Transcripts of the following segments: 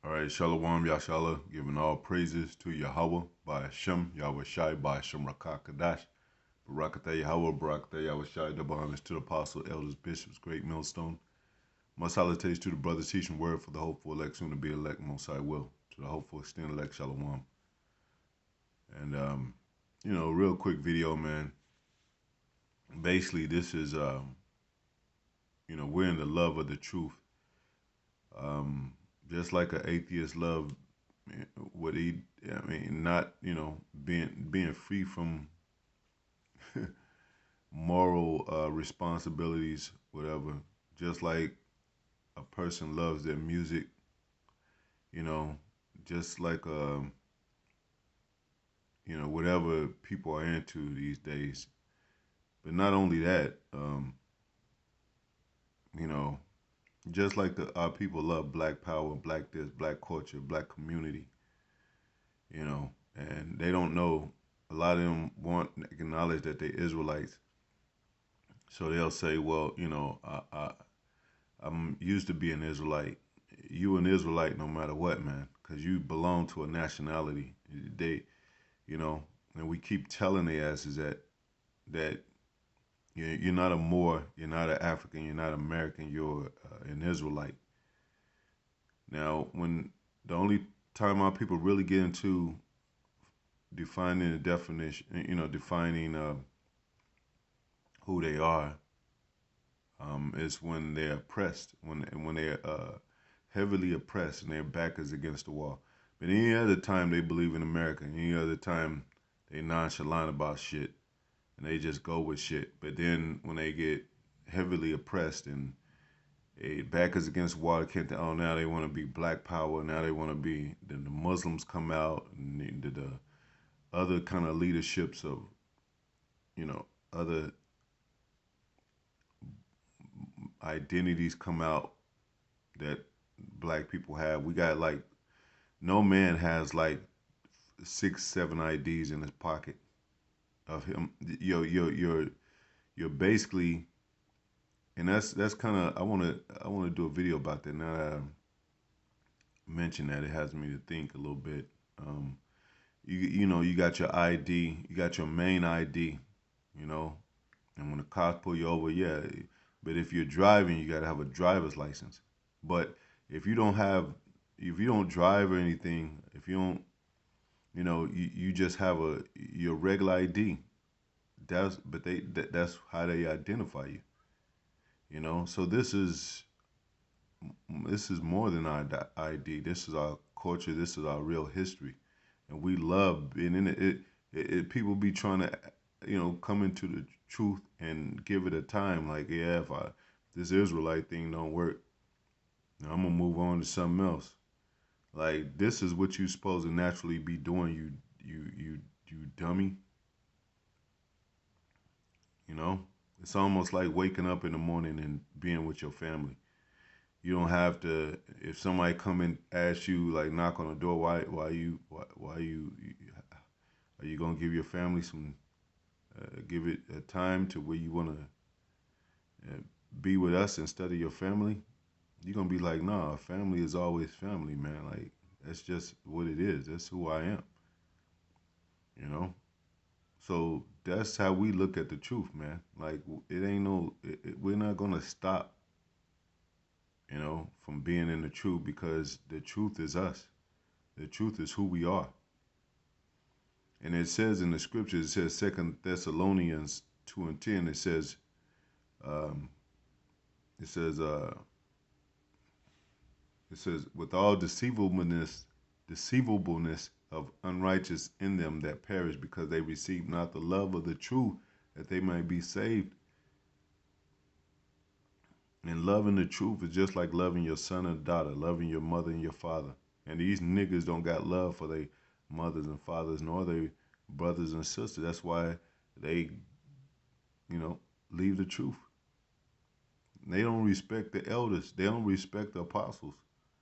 All right, Shalom Yashala, giving all praises to Yahweh by Hashem, Yahweh Shai by Hashem Rakakadash, Barakatah Yahweh, Barakatah Yahweh Shai, double honors to the apostle, elders, bishops, great millstone. Most salutations to the brothers teaching word for the hopeful elect, soon to be elect, most I will. To the hopeful extend elect, Shalom. And, real quick video, man. Basically, this is, we're in the love of the truth. Just like an atheist love what he, not, being free from moral responsibilities, whatever. Just like a person loves their music, you know, just like, whatever people are into these days. But not only that, you know, just like our people love black power, black this, black culture, black community, and they don't know. A lot of them want to acknowledge that they're Israelites, so they'll say, "Well, I'm used to being Israelite. You an Israelite no matter what, man, because you belong to a nationality. They, and we keep telling the asses that you're not a Moor, you're not an African, you're not American, you're an Israelite. Now, when the only time our people really get into defining the definition, defining who they are, is when they're oppressed, when they're heavily oppressed and their back is against the wall. But any other time they believe in America, any other time they nonchalant about shit and they just go with shit. But then when they get heavily oppressed and a back is against the wall, they can't. Oh, now they want to be black power. Now they want to be. Then the Muslims come out and the other kind of leaderships of, other identities come out that black people have. We got like no man has like 6, 7 IDs in his pocket of him. You're basically, and that's kind of I wanna do a video about that. Now that I mention that, it has me to think a little bit. You got your ID, you got your main ID, you know, and when the cops pull you over, yeah. But if you're driving, you got to have a driver's license. But if you don't have, if you don't drive or anything, if you don't, you just have your regular ID. That's how they identify you. So this is more than our ID. This is our culture. This is our real history, and we love being in it. People be trying to, come into the truth and give it a time. Like, yeah, if this Israelite thing don't work, I'm gonna move on to something else. Like, this is what you supposed to naturally be doing. You dummy. You know, it's almost like waking up in the morning and being with your family. You don't have to. If somebody come and ask you, like, knock on the door, why you are you gonna give your family some, give it a time to where you wanna uh, be with us instead of your family? You're gonna be like, nah, family is always family, man. Like, that's just what it is. That's who I am. You know. So that's how we look at the truth, man. Like, it ain't no. We're not gonna stop, from being in the truth because the truth is us. The truth is who we are. And it says in the scriptures, it says Second Thessalonians 2:10. Um, it says, uh, it says, with all deceivableness of unrighteous in them that perish, because they receive not the love of the truth, that they might be saved. And loving the truth is just like loving your son and daughter, loving your mother and your father. And these niggas don't got love for their mothers and fathers nor their brothers and sisters. That's why they, leave the truth. They don't respect the elders. They don't respect the apostles.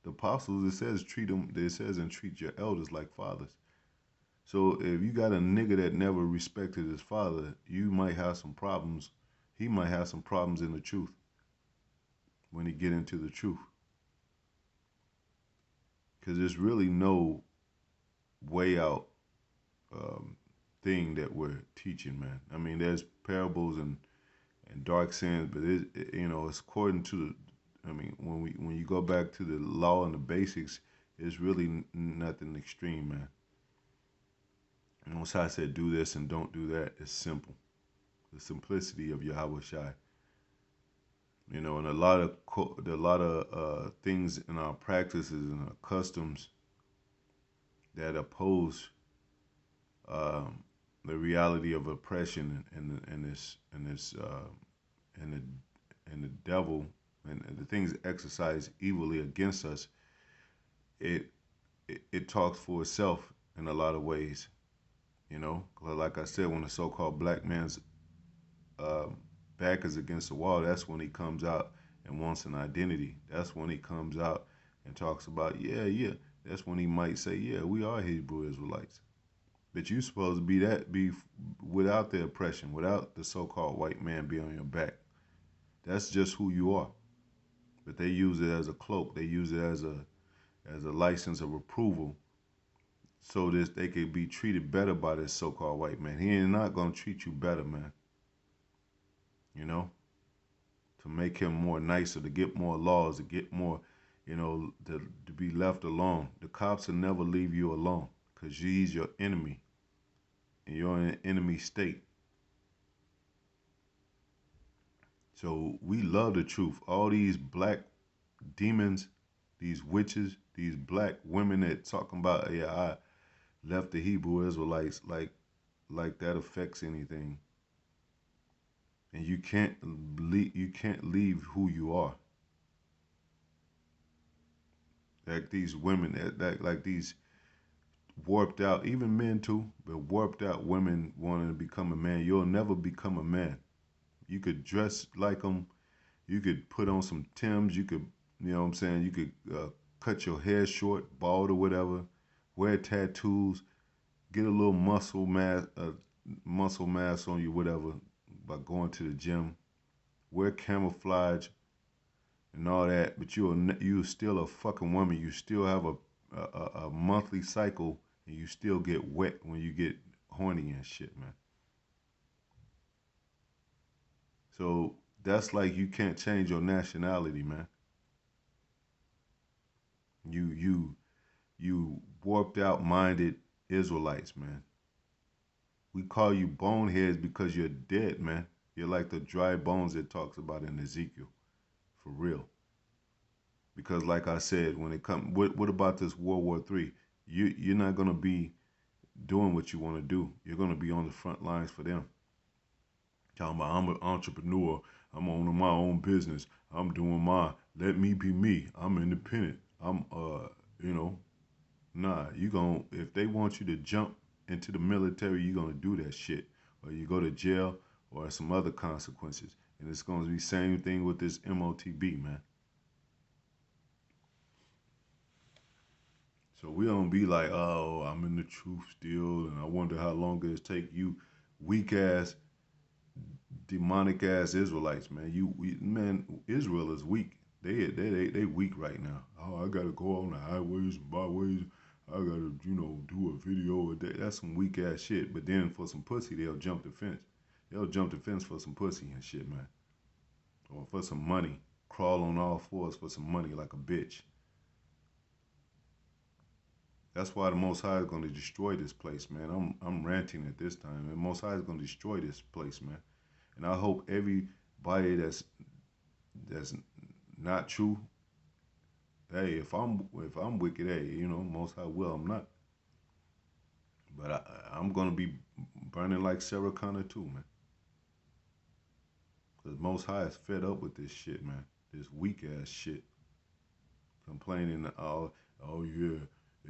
The apostles, it says treat them. It says and treat your elders like fathers. So if you got a nigga that never respected his father, you might have some problems. He might have some problems in the truth when he get into the truth. because there's really no way out um, thing that we're teaching, man. I mean, there's parables and dark sins, but it's according to. I mean, when you go back to the law and the basics, it's really nothing extreme, man. And Most High said, "Do this and don't do that." It's simple. The simplicity of Yahweh Shai. And a lot of things in our practices and our customs that oppose um, the reality of oppression and the devil and the things exercised evilly against us. It it talks for itself in a lot of ways. Like I said, when the so-called black man's um, back is against the wall, that's when he comes out and wants an identity. That's when he comes out and talks about, yeah, yeah. That's when he might say, yeah, we are Hebrew Israelites. But you supposed to be without the oppression, without the so-called white man being on your back. That's just who you are. But they use it as a cloak. They use it as a license of approval, so that they could be treated better by this so-called white man. He ain't not gonna treat you better, man. You know, to make him more nicer, to get more laws, to get more, to be left alone. The cops will never leave you alone because he's your enemy and you're in an enemy state. So we love the truth. All these black demons, these witches, these black women that talking about, yeah, I left the Hebrew Israelites, like that affects anything. And you can't leave who you are. Like these women that like these warped out, even men too, but warped out women wanting to become a man. You'll never become a man. You could dress like them. You could put on some Timbs. You could, you know what I'm saying? You could cut your hair short, bald or whatever. Wear tattoos. Get a little muscle mass on you, whatever, by going to the gym. Wear camouflage and all that, but you're still a fucking woman. You still have a monthly cycle, and you still get wet when you get horny and shit, man. So that's like you can't change your nationality, man. You warped out minded Israelites, man. We call you boneheads because you're dead, man. You're like the dry bones it talks about in Ezekiel, for real. Because like I said, when it comes, what about this World War III? You're not gonna be doing what you want to do. You're gonna be on the front lines for them. Talking about I'm an entrepreneur. I'm owning my own business. I'm doing my. Let me be me. I'm independent. I'm you know, nah. You gon' if they want you to jump into the military, you're gonna do that shit, or you go to jail, or some other consequences. And it's gonna be same thing with this MOTB, man. So we don't be like, oh, I'm in the truth still, and I wonder how long it'll take you, weak ass, demonic ass Israelites, man. Man, Israel is weak. They weak right now. Oh, I gotta go on the highways and byways. I gotta, do a video a day. That's some weak ass shit. But then for some pussy, they'll jump the fence. They'll jump the fence for some pussy and shit, man. Or for some money. Crawl on all fours for some money like a bitch. That's why the Most High is going to destroy this place, man. I'm ranting at this time. The Most High is going to destroy this place, man. And I hope everybody that's not true. Hey, if I'm wicked, hey, Most High will. I'm not, but I'm gonna be burning like Sarah Connor too, man. Cause Most High is fed up with this shit, man. This weak ass shit, complaining. Oh yeah,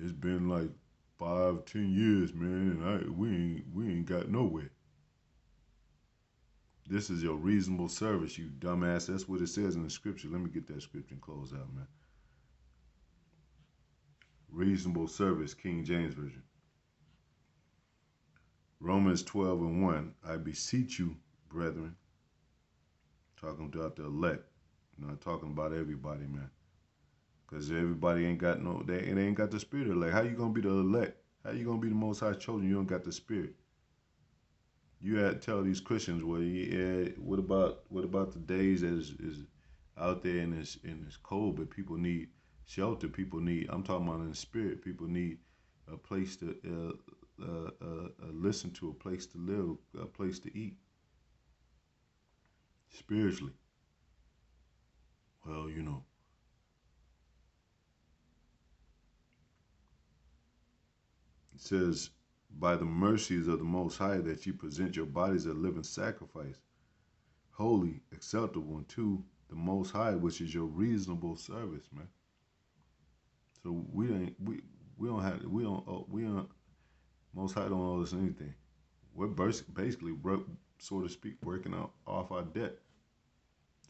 it's been like 5, 10 years, man, and we ain't got nowhere. This is your reasonable service, you dumbass. That's what it says in the scripture. Let me get that scripture and close out, man. Reasonable service, King James Version. Romans 12:1. I beseech you, brethren, talking about the elect, not talking about everybody, man. Cause everybody ain't got no, they ain't got the spirit of elect. How you gonna be the elect? How you gonna be the Most High chosen? You don't got the spirit. You had to tell these Christians, well, yeah, what about the days that is out there and it's cold, but people need shelter. People need. I'm talking about in the spirit. People need a place to listen to, a place to live, a place to eat spiritually. Well, it says, by the mercies of the Most High, that you present your bodies a living sacrifice, holy, acceptable unto the Most High, which is your reasonable service, man. So we don't have we don't Most High don't owe us anything. We're basically, so to speak, working out off our debt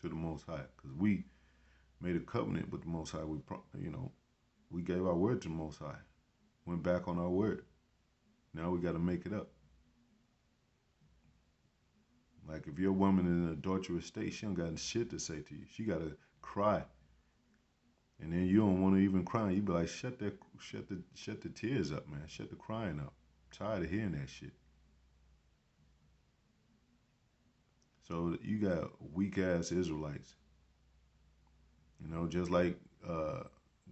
to the Most High because we made a covenant with the Most High. We gave our word to the Most High, went back on our word. Now we got to make it up. Like if your woman in an adulterous state, she don't got shit to say to you. She got to cry, and then you don't want to even cry. You be like, shut the tears up, man. Shut the crying up. I'm tired of hearing that shit. So you got weak ass Israelites, just like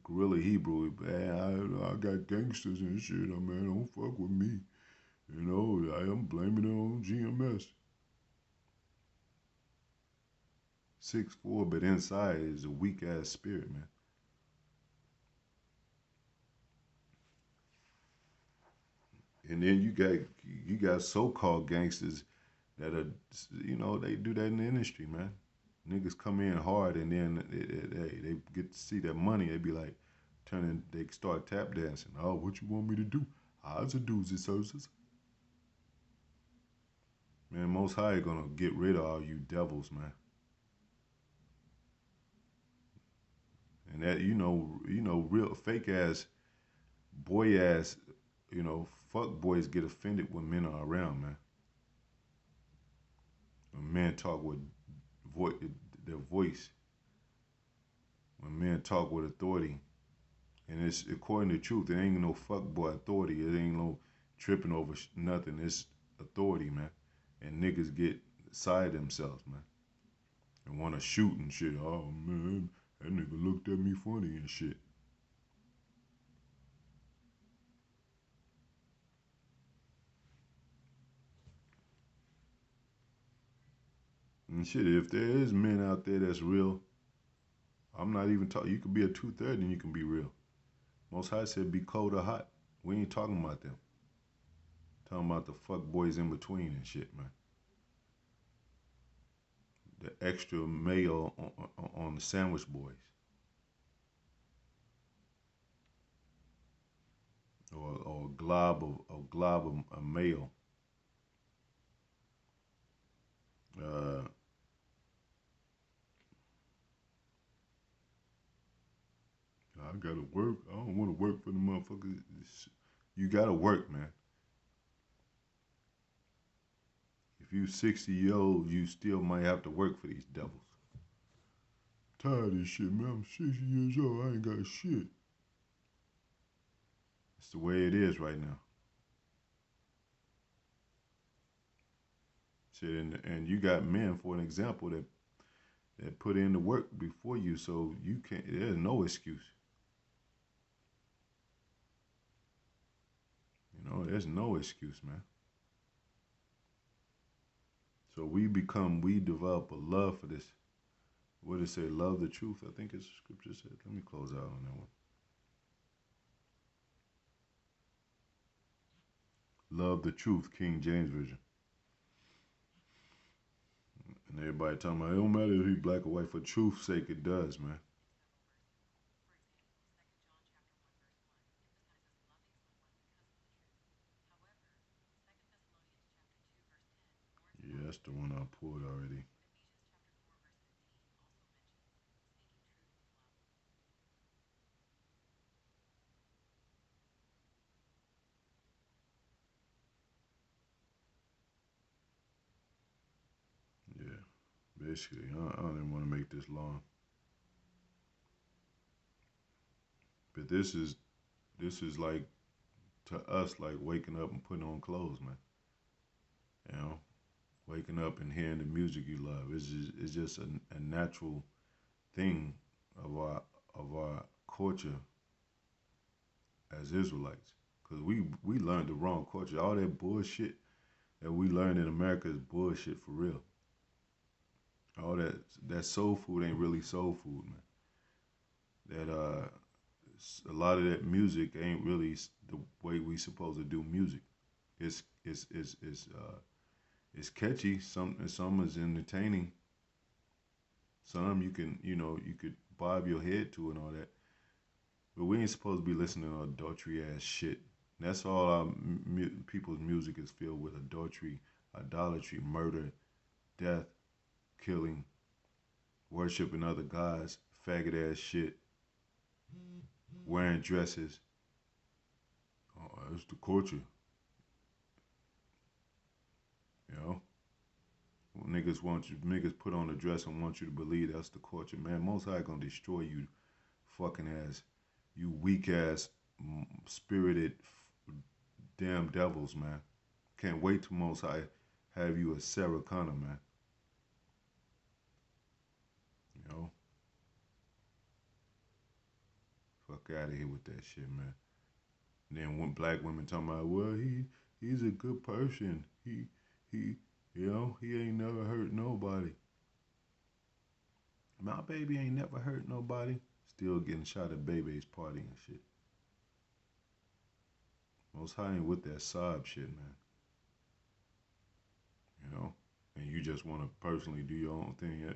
Gorilla Hebrew. Man, I got gangsters and shit. Man, don't fuck with me. I am blaming it on GMS. 6'4", but inside is a weak ass spirit, man. And then you got so-called gangsters that are, they do that in the industry, man. Niggas come in hard and then they get to see that money. They be like, they start tap dancing. Oh, what you want me to do? How's a doozy services? Man, Most High gonna get rid of all you devils, man. And that real fake ass, boy ass, fuck boys get offended when men are around, man. When men talk with vo- their voice, when men talk with authority, and it's according to truth. It ain't no fuck boy authority. It ain't no tripping over nothing. It's authority, man. And niggas get side themselves, man, and want to shoot and shit. Oh man, that nigga looked at me funny and shit. And shit, if there is men out there that's real, I'm not even talking. You could be a 230 and you can be real. Most High said be cold or hot. We ain't talking about them. Talking about the fuck boys in between and shit, man. The extra mayo on the sandwich boys, or a glob of mayo. Uh, I gotta work. I don't want to work for the motherfuckers. You gotta work, man. If you 60 years old, you still might have to work for these devils. Tired of this shit, man. I'm 60 years old. I ain't got shit. It's the way it is right now. Shit, and you got men, for an example, that put in the work before you, so you can't. There's no excuse. There's no excuse, man. So we develop a love for this. What did it say? Love the truth. I think it's scripture said. Let me close out on that one. Love the truth, King James Version. And everybody talking about it don't matter if he black or white. For truth's sake, it does, man. Yeah, that's the one I pulled already. Yeah, basically, I don't even want to make this long. But this is like to us like waking up and putting on clothes, man. You know, waking up and hearing the music you love. It's just a natural thing of our culture as Israelites. Cause we learned the wrong culture. All that bullshit that we learned in America is bullshit for real. All that soul food ain't really soul food, man. That a lot of that music ain't really the way we supposed to do music. It's catchy. Some is entertaining. Some you could bob your head to and all that. But we ain't supposed to be listening to adultery ass shit. That's all our people's music is filled with: adultery, idolatry, murder, death, killing, worshiping other gods, faggot ass shit, wearing dresses. Oh, that's the culture, you know. Niggas put on a dress and want you to believe that's the culture. Man, Most High gonna destroy you, fucking ass, you weak ass, spirited, damn devils, man. Can't wait till Most High have you a Sarah Connor, man. You know, fuck out of here with that shit, man. And then when black women talking about, well, he's a good person. He he ain't never hurt nobody. My baby ain't never hurt nobody. Still getting shot at baby's party and shit. Most High ain't with that sob shit, man. You know, and you just want to personally do your own thing.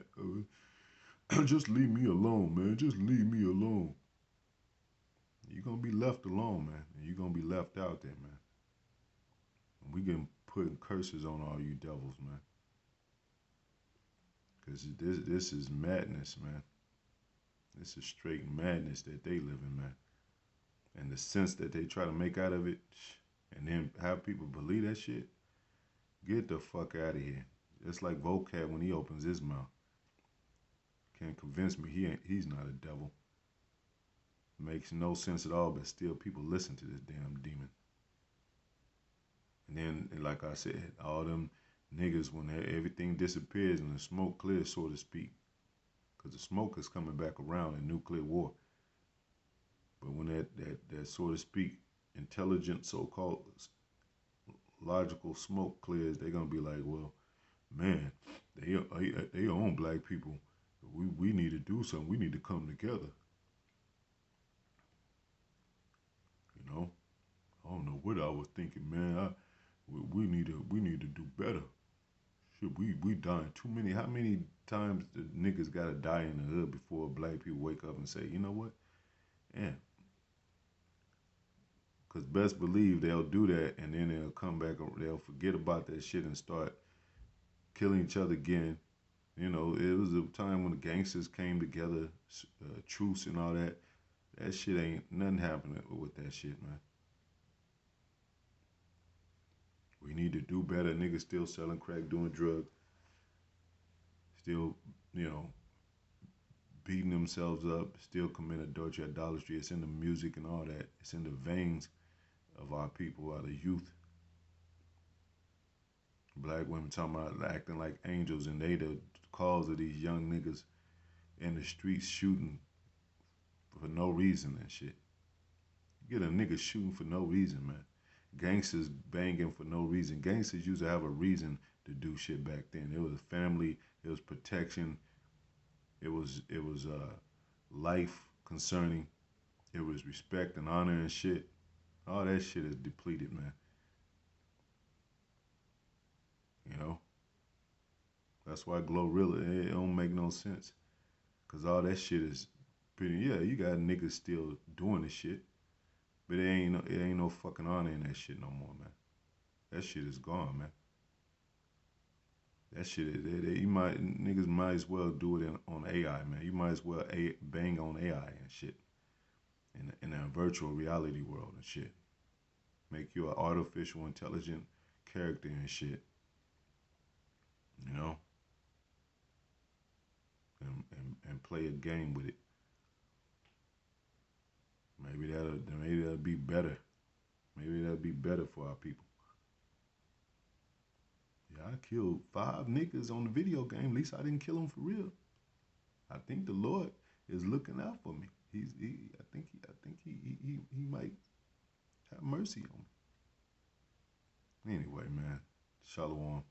Just leave me alone, man. Just leave me alone. You're gonna be left alone, man. And you're gonna be left out there, man. And we getting putting curses on all you devils, man. Cause this is madness, man. This is straight madness that they live in, man. And the sense that they try to make out of it, and then have people believe that shit. Get the fuck out of here. It's like Vocab when he opens his mouth. Can't convince me he's not a devil. Makes no sense at all, but still people listen to this damn demon. And then, like I said, all them niggas, when everything disappears and the smoke clears, so to speak, because the smoke is coming back around in nuclear war. But when that so to speak, intelligent, so-called logical smoke clears, they're gonna be like, well, man, they own black people. We need to do something. We need to come together. You know, I don't know what I was thinking, man. We need to do better. Shit, we dying too many. How many times the niggas gotta die in the hood before black people wake up and say, you know what? Yeah. Cause best believe they'll do that, and then they'll come back. They'll forget about that shit and start killing each other again. You know, it was a time when the gangsters came together, truce and all that. That shit ain't nothing happening with that shit, man. We need to do better. Niggas still selling crack, doing drugs, still, you know, beating themselves up, still committing adultery, idolatry. It's in the music and all that. It's in the veins of our people, our youth. Black women talking about acting like angels, and they the cause of these young niggas in the streets shooting for no reason and shit. You get a nigga shooting for no reason, man. Gangsters banging for no reason. Gangsters used to have a reason to do shit back then. It was family, it was protection, it was life concerning, it was respect and honor and shit. All that shit is depleted, man. You know? That's why Glorilla, it don't make no sense. Cause all that shit is pretty, yeah, you got niggas still doing the shit. But it ain't no fucking honor in that shit no more, man. That shit is gone, man. That shit is you might niggas might as well do it on AI, man. You might as well bang on AI and shit in a virtual reality world and shit. Make you an artificial intelligent character and shit, you know, and play a game with it. Maybe that'll be better. Maybe that'll be better for our people. Yeah, I killed 5 niggas on the video game. At least I didn't kill them for real. I think the Lord is looking out for me. I think he might have mercy on me. Anyway, man, Shalom.